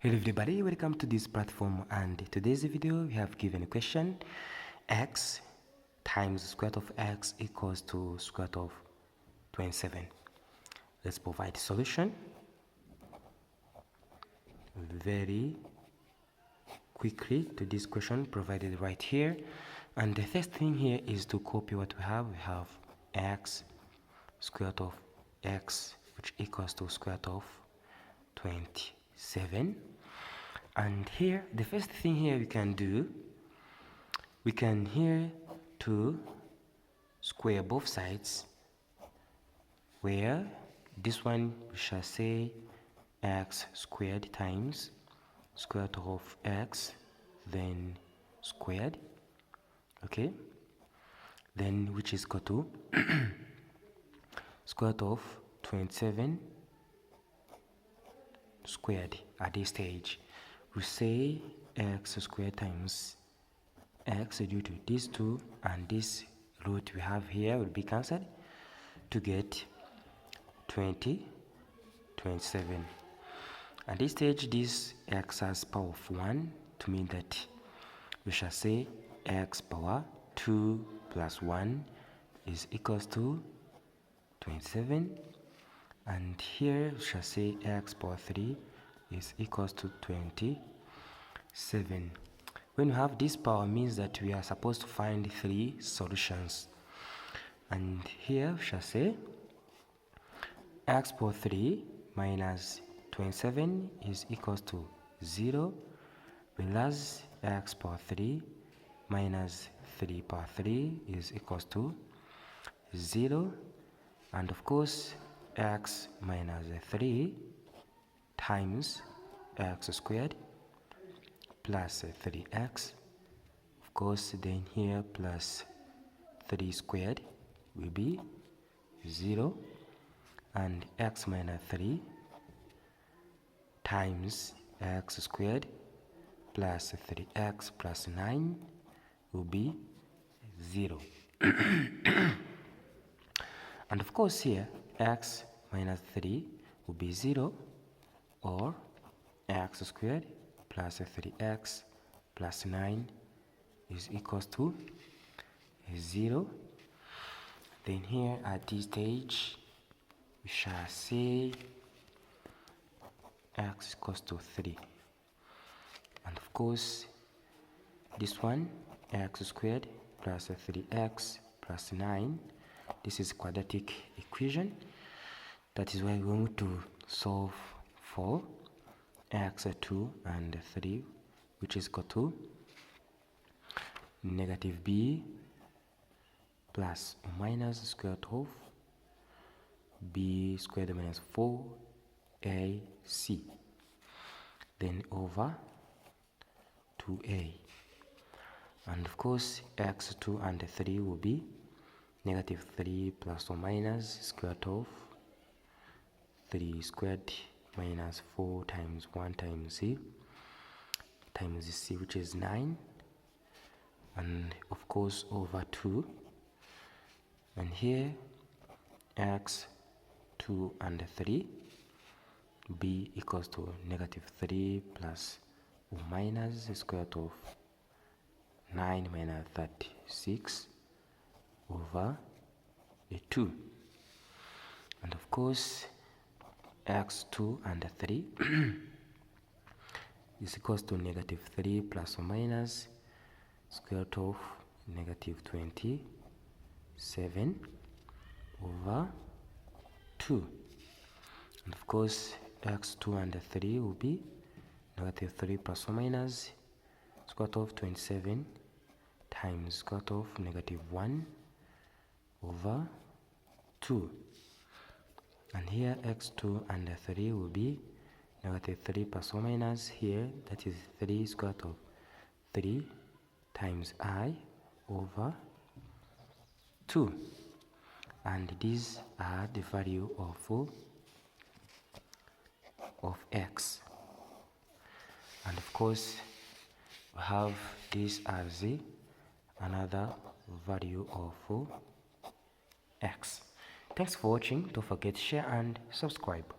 Hello everybody, welcome to this platform, and today's video we have given a question: x times square root of x equals to square root of 27. Let's provide solution very quickly to this question provided right here. And the first thing here is to copy what we have. We have x square root of x, which equals to square root of 27. And here, the first thing here we can do, we can here to square both sides, where this one we shall say x squared times square root of x, then squared, okay, then which is equal to square root of 27 squared. At this stage we say x squared times x, due to these two and this root we have here will be cancelled to get 27. At this stage, this x has power of 1 to mean that we shall say x power 2 plus 1 is equals to 27, and here we shall say x power 3 is equals to 27. When we have this power, means that we are supposed to find 3 solutions, and here we shall say x power 3 minus 27 is equals to 0, whereas x power 3 minus 3 power 3 is equals to 0, and of course x minus 3 times x squared plus 3x, of course, then here plus 3 squared will be 0, and x minus 3 times x squared plus 3x plus 9 will be 0. And of course here x minus 3 will be 0, or x squared plus 3x plus 9 is equals to 0. Then here at this stage we shall say x equals to 3, and of course this one x squared plus 3x plus 9, this is quadratic equation. That is why we want to solve for x2 and 3, which is equal to negative b plus or minus square root of b squared minus 4ac, then over 2a, and of course x2 and 3 will be negative 3 plus or minus square root of 3 squared minus 4 times 1 times c, which is 9, and of course over 2, and here x2 and 3 b equals to negative 3 plus or minus square root of 9 minus 36 over the 2, and of course x2 and 3 is equals to negative 3 plus or minus square root of negative 27 over 2, and of course x2 and 3 will be negative 3 plus or minus square root of 27 times square root of negative 1 over 2, and here x2 and 3 will be negative 3 plus or minus, here that is 3 square root of 3 times I over 2, and these are the value of x, and of course we have this as another value of x. Thanks for watching. Don't forget to share and subscribe.